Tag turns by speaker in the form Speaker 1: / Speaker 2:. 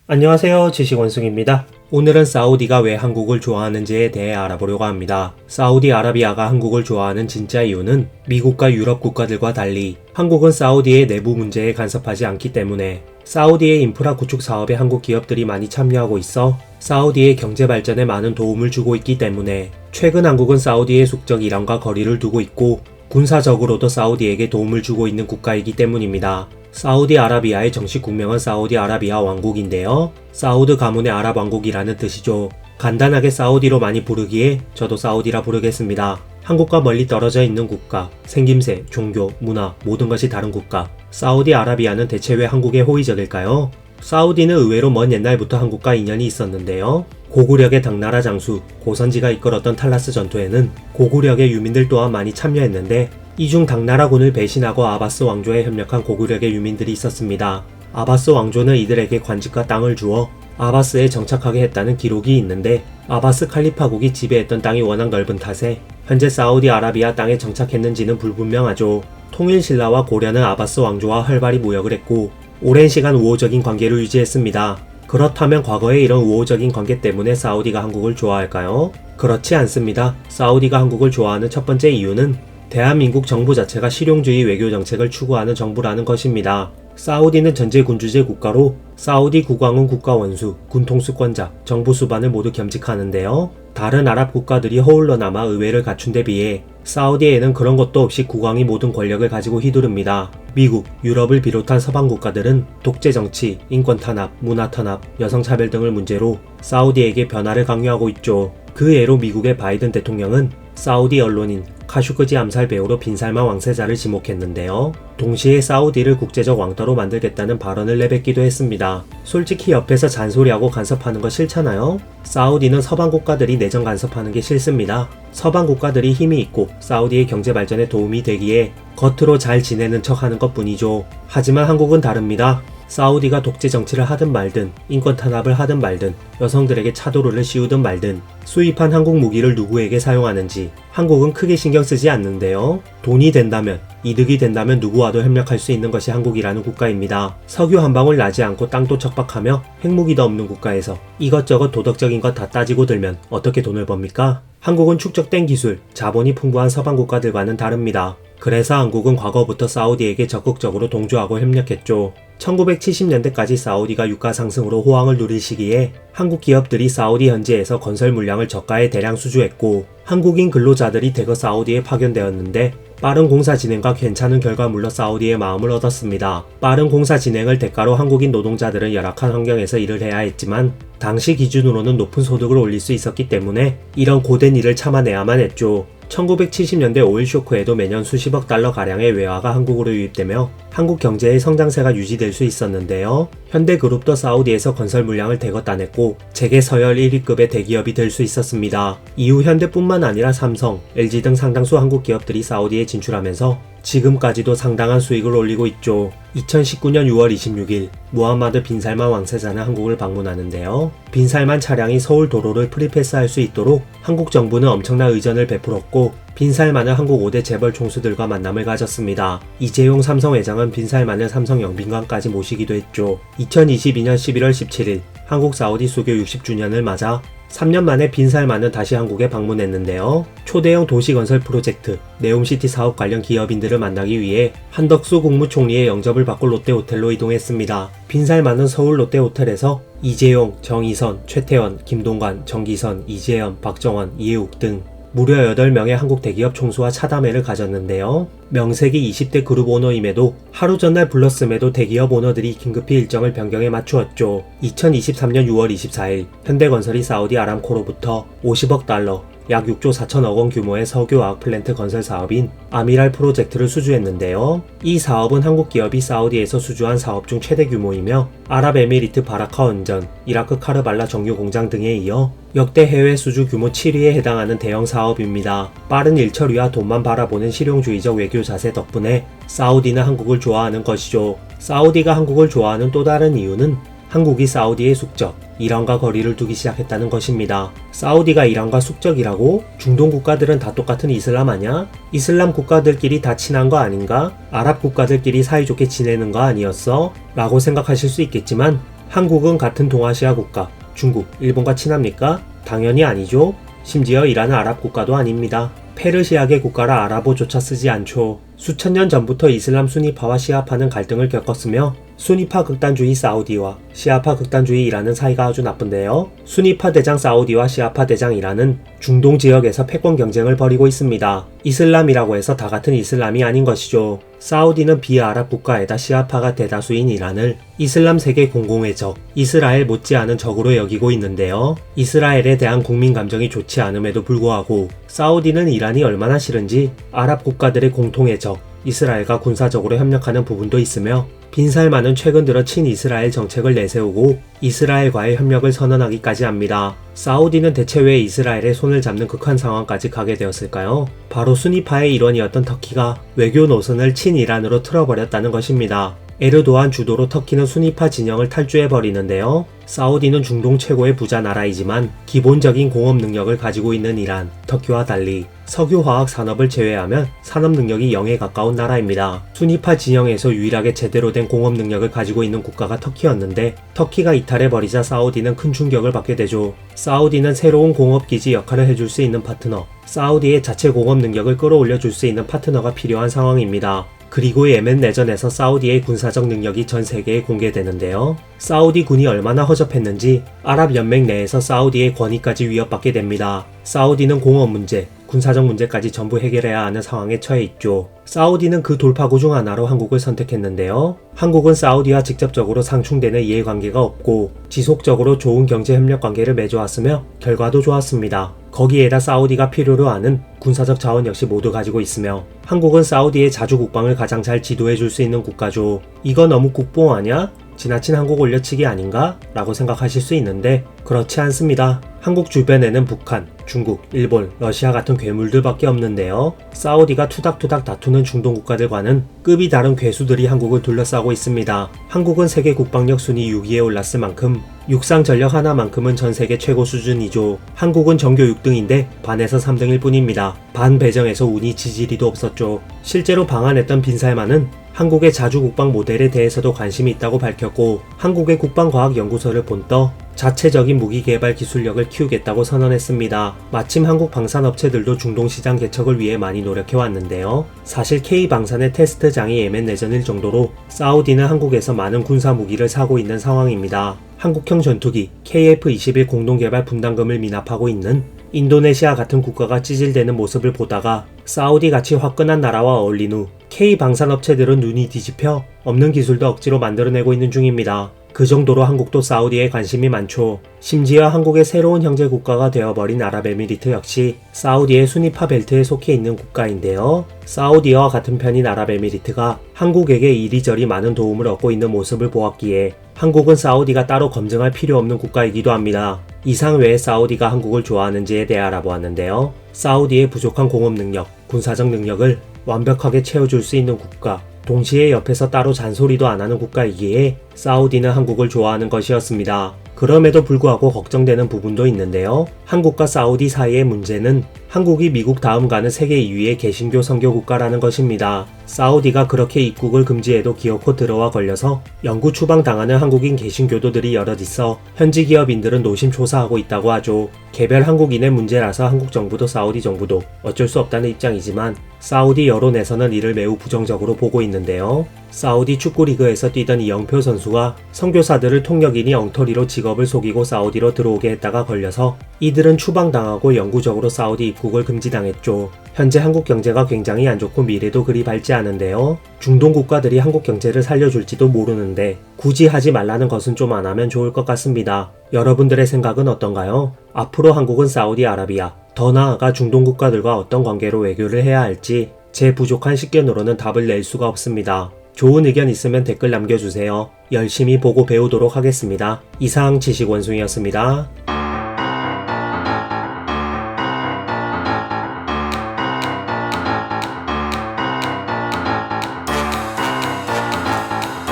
Speaker 1: 안녕하세요, 지식원숭입니다. 오늘은 사우디가 왜 한국을 좋아하는지에 대해 알아보려고 합니다. 사우디아라비아가 한국을 좋아하는 진짜 이유는 미국과 유럽 국가들과 달리 한국은 사우디의 내부 문제에 간섭하지 않기 때문에 사우디의 인프라 구축 사업에 한국 기업들이 많이 참여하고 있어 사우디의 경제 발전에 많은 도움을 주고 있기 때문에 최근 한국은 사우디의 숙적 이란과 거리를 두고 있고 군사적으로도 사우디에게 도움을 주고 있는 국가이기 때문입니다. 사우디아라비아의 정식 국명은 사우디아라비아 왕국인데요. 사우드 가문의 아랍 왕국이라는 뜻이죠. 간단하게 사우디로 많이 부르기에 저도 사우디라 부르겠습니다. 한국과 멀리 떨어져 있는 국가, 생김새, 종교, 문화, 모든 것이 다른 국가. 사우디아라비아는 대체 왜 한국에 호의적일까요? 사우디는 의외로 먼 옛날부터 한국과 인연이 있었는데요. 고구려의 당나라 장수 고선지가 이끌었던 탈라스 전투에는 고구려의 유민들 또한 많이 참여했는데 이 중 당나라군을 배신하고 아바스 왕조에 협력한 고구려의 유민들이 있었습니다. 아바스 왕조는 이들에게 관직과 땅을 주어 아바스에 정착하게 했다는 기록이 있는데 아바스 칼리파국이 지배했던 땅이 워낙 넓은 탓에 현재 사우디아라비아 땅에 정착했는지는 불분명하죠. 통일신라와 고려는 아바스 왕조와 활발히 무역을 했고 오랜 시간 우호적인 관계를 유지했습니다. 그렇다면 과거에 이런 우호적인 관계 때문에 사우디가 한국을 좋아할까요? 그렇지 않습니다. 사우디가 한국을 좋아하는 첫 번째 이유는 대한민국 정부 자체가 실용주의 외교 정책을 추구하는 정부라는 것입니다. 사우디는 전제 군주제 국가로 사우디 국왕은 국가 원수, 군 통수권자, 정부 수반을 모두 겸직하는데요. 다른 아랍 국가들이 허울러 남아 의회를 갖춘 데 비해 사우디에는 그런 것도 없이 국왕이 모든 권력을 가지고 휘두릅니다. 미국, 유럽을 비롯한 서방 국가들은 독재 정치, 인권 탄압, 문화 탄압, 여성 차별 등을 문제로 사우디에게 변화를 강요하고 있죠. 그 예로 미국의 바이든 대통령은 사우디 언론인 카슈크지 암살 배우로 빈살만 왕세자를 지목했는데요. 동시에 사우디를 국제적 왕따로 만들겠다는 발언을 내뱉기도 했습니다. 솔직히 옆에서 잔소리하고 간섭하는 거 싫잖아요? 사우디는 서방 국가들이 내정 간섭하는 게 싫습니다. 서방 국가들이 힘이 있고 사우디의 경제 발전에 도움이 되기에 겉으로 잘 지내는 척 하는 것 뿐이죠. 하지만 한국은 다릅니다. 사우디가 독재 정치를 하든 말든 인권 탄압을 하든 말든 여성들에게 차도르를 씌우든 말든 수입한 한국 무기를 누구에게 사용하는지 한국은 크게 신경 쓰지 않는데요. 돈이 된다면 이득이 된다면 누구와도 협력할 수 있는 것이 한국이라는 국가입니다. 석유 한 방울 나지 않고 땅도 척박하며 핵무기도 없는 국가에서 이것저것 도덕적인 것 다 따지고 들면 어떻게 돈을 법니까? 한국은 축적된 기술, 자본이 풍부한 서방 국가들과는 다릅니다. 그래서 한국은 과거부터 사우디에게 적극적으로 동조하고 협력했죠. 1970년대까지 사우디가 유가 상승으로 호황을 누릴 시기에 한국 기업들이 사우디 현지에서 건설 물량을 저가에 대량 수주했고 한국인 근로자들이 대거 사우디에 파견되었는데 빠른 공사 진행과 괜찮은 결과물로 사우디의 마음을 얻었습니다. 빠른 공사 진행을 대가로 한국인 노동자들은 열악한 환경에서 일을 해야 했지만 당시 기준으로는 높은 소득을 올릴 수 있었기 때문에 이런 고된 일을 참아내야만 했죠. 1970년대 오일 쇼크에도 매년 수십억 달러 가량의 외화가 한국으로 유입되며 한국 경제의 성장세가 유지될 수 있었는데요. 현대그룹도 사우디에서 건설 물량을 대거 따냈고 재계 서열 1위급의 대기업이 될 수 있었습니다. 이후 현대뿐만 아니라 삼성, LG 등 상당수 한국 기업들이 사우디에 진출하면서 지금까지도 상당한 수익을 올리고 있죠. 2019년 6월 26일 무함마드 빈살만 왕세자는 한국을 방문하는데요. 빈살만 차량이 서울 도로를 프리패스할 수 있도록 한국 정부는 엄청난 의전을 베풀었고 빈살만은 한국 5대 재벌 총수들과 만남을 가졌습니다. 이재용 삼성 회장은 빈살만을 삼성 영빈관까지 모시기도 했죠. 2022년 11월 17일 한국 사우디 수교 60주년을 맞아 3년 만에 빈살만은 다시 한국에 방문했는데요. 초대형 도시건설 프로젝트, 네옴시티 사업 관련 기업인들을 만나기 위해 한덕수 국무총리의 영접을 받고 롯데호텔로 이동했습니다. 빈살만은 서울 롯데호텔에서 이재용, 정의선, 최태원, 김동관, 정기선, 이재현, 박정원, 이해욱 등 무려 8명의 한국 대기업 총수와 차담회를 가졌는데요. 명색이 20대 그룹 오너임에도 하루 전날 불렀음에도 대기업 오너들이 긴급히 일정을 변경해 맞추었죠. 2023년 6월 24일 현대건설이 사우디 아람코로부터 50억 달러, 약 6조 4천억 원 규모의 석유화학 플랜트 건설 사업인 아미랄 프로젝트를 수주했는데요. 이 사업은 한국 기업이 사우디에서 수주한 사업 중 최대 규모이며 아랍에미리트 바라카 원전, 이라크 카르발라 정유 공장 등에 이어 역대 해외 수주 규모 7위에 해당하는 대형 사업입니다. 빠른 일처리와 돈만 바라보는 실용주의적 외교 자세 덕분에 사우디는 한국을 좋아하는 것이죠. 사우디가 한국을 좋아하는 또 다른 이유는 한국이 사우디의 숙적, 이란과 거리를 두기 시작했다는 것입니다. 사우디가 이란과 숙적이라고? 중동 국가들은 다 똑같은 이슬람 아냐? 이슬람 국가들끼리 다 친한 거 아닌가? 아랍 국가들끼리 사이좋게 지내는 거 아니었어? 라고 생각하실 수 있겠지만 한국은 같은 동아시아 국가, 중국, 일본과 친합니까? 당연히 아니죠. 심지어 이란은 아랍 국가도 아닙니다. 페르시아계 국가라 아랍어조차 쓰지 않죠. 수천 년 전부터 이슬람 수니파와 시아파는 갈등을 겪었으며 수니파 극단주의 사우디와 시아파 극단주의 이란은 사이가 아주 나쁜데요. 수니파 대장 사우디와 시아파 대장 이란은 중동 지역에서 패권 경쟁을 벌이고 있습니다. 이슬람이라고 해서 다 같은 이슬람이 아닌 것이죠. 사우디는 비아랍 국가에다 시아파가 대다수인 이란을 이슬람 세계 공공의 적, 이스라엘 못지않은 적으로 여기고 있는데요. 이스라엘에 대한 국민 감정이 좋지 않음에도 불구하고 사우디는 이란이 얼마나 싫은지 아랍 국가들의 공통의 적, 이스라엘과 군사적으로 협력하는 부분도 있으며 빈살만은 최근 들어 친이스라엘 정책을 내세우고 이스라엘과의 협력을 선언하기까지 합니다. 사우디는 대체 왜 이스라엘의 손을 잡는 극한 상황까지 가게 되었을까요? 바로 수니파의 일원이었던 터키가 외교 노선을 친이란으로 틀어버렸다는 것입니다. 에르도안 주도로 터키는 수니파 진영을 탈주해버리는데요. 사우디는 중동 최고의 부자 나라이지만 기본적인 공업 능력을 가지고 있는 이란, 터키와 달리 석유화학 산업을 제외하면 산업 능력이 0에 가까운 나라입니다. 수니파 진영에서 유일하게 제대로 된 공업 능력을 가지고 있는 국가가 터키였는데 터키가 이탈해버리자 사우디는 큰 충격을 받게 되죠. 사우디는 새로운 공업기지 역할을 해줄 수 있는 파트너, 사우디의 자체 공업 능력을 끌어올려줄 수 있는 파트너가 필요한 상황입니다. 그리고 예멘 내전에서 사우디의 군사적 능력이 전 세계에 공개되는데요. 사우디 군이 얼마나 허접했는지 아랍연맹 내에서 사우디의 권위까지 위협받게 됩니다. 사우디는 공업 문제, 군사적 문제까지 전부 해결해야 하는 상황에 처해 있죠. 사우디는 그 돌파구 중 하나로 한국을 선택했는데요. 한국은 사우디와 직접적으로 상충되는 이해관계가 없고 지속적으로 좋은 경제협력 관계를 맺어왔으며 결과도 좋았습니다. 거기에다 사우디가 필요로 하는 군사적 자원 역시 모두 가지고 있으며 한국은 사우디의 자주 국방을 가장 잘 지도해줄 수 있는 국가죠. 이거 너무 국뽕 아냐? 지나친 한국 올려치기 아닌가? 라고 생각하실 수 있는데 그렇지 않습니다. 한국 주변에는 북한, 중국, 일본, 러시아 같은 괴물들밖에 없는데요. 사우디가 투닥투닥 다투는 중동 국가들과는 급이 다른 괴수들이 한국을 둘러싸고 있습니다. 한국은 세계 국방력 순위 6위에 올랐을 만큼 육상 전력 하나만큼은 전 세계 최고 수준이죠. 한국은 전교 6등인데 반에서 3등일 뿐입니다. 반 배정에서 운이 지지리도 없었죠. 실제로 방한했던 빈살만은 한국의 자주 국방 모델에 대해서도 관심이 있다고 밝혔고 한국의 국방과학연구소를 본떠 자체적인 무기 개발 기술력을 키우겠다고 선언했습니다. 마침 한국 방산업체들도 중동 시장 개척을 위해 많이 노력해왔는데요. 사실 K방산의 테스트장이 예멘 내전일 정도로 사우디는 한국에서 많은 군사 무기를 사고 있는 상황입니다. 한국형 전투기 KF-21 공동개발 분담금을 미납하고 있는 인도네시아 같은 국가가 찌질대는 모습을 보다가 사우디같이 화끈한 나라와 어울린 후 K방산업체들은 눈이 뒤집혀 없는 기술도 억지로 만들어내고 있는 중입니다. 그 정도로 한국도 사우디에 관심이 많죠. 심지어 한국의 새로운 형제 국가가 되어버린 아랍에미리트 역시 사우디의 수니파 벨트에 속해 있는 국가인데요. 사우디와 같은 편인 아랍에미리트가 한국에게 이리저리 많은 도움을 얻고 있는 모습을 보았기에 한국은 사우디가 따로 검증할 필요 없는 국가이기도 합니다. 이상 왜 사우디가 한국을 좋아하는지에 대해 알아보았는데요. 사우디의 부족한 공업 능력, 군사적 능력을 완벽하게 채워줄 수 있는 국가, 동시에 옆에서 따로 잔소리도 안 하는 국가이기에 사우디는 한국을 좋아하는 것이었습니다. 그럼에도 불구하고 걱정되는 부분도 있는데요. 한국과 사우디 사이의 문제는 한국이 미국 다음 가는 세계 2위의 개신교 선교 국가라는 것입니다. 사우디가 그렇게 입국을 금지해도 기어코 들어와 걸려서 영구 추방당하는 한국인 개신교도들이 여럿 있어 현지 기업인들은 노심초사하고 있다고 하죠. 개별 한국인의 문제라서 한국 정부도 사우디 정부도 어쩔 수 없다는 입장이지만 사우디 여론에서는 이를 매우 부정적으로 보고 있는데요. 사우디 축구리그에서 뛰던 이영표 선수가 선교사들을 통역인이 엉터리로 직업을 속이고 사우디로 들어오게 했다가 걸려서 이들은 추방당하고 영구적으로 사우디 입국을 금지당했죠. 현재 한국 경제가 굉장히 안 좋고 미래도 그리 밝지 않은데요. 중동 국가들이 한국 경제를 살려줄지도 모르는데 굳이 하지 말라는 것은 좀 안 하면 좋을 것 같습니다. 여러분들의 생각은 어떤가요? 앞으로 한국은 사우디아라비아, 더 나아가 중동 국가들과 어떤 관계로 외교를 해야 할지 제 부족한 식견으로는 답을 낼 수가 없습니다. 좋은 의견 있으면 댓글 남겨주세요. 열심히 보고 배우도록 하겠습니다. 이상 지식원숭이였습니다.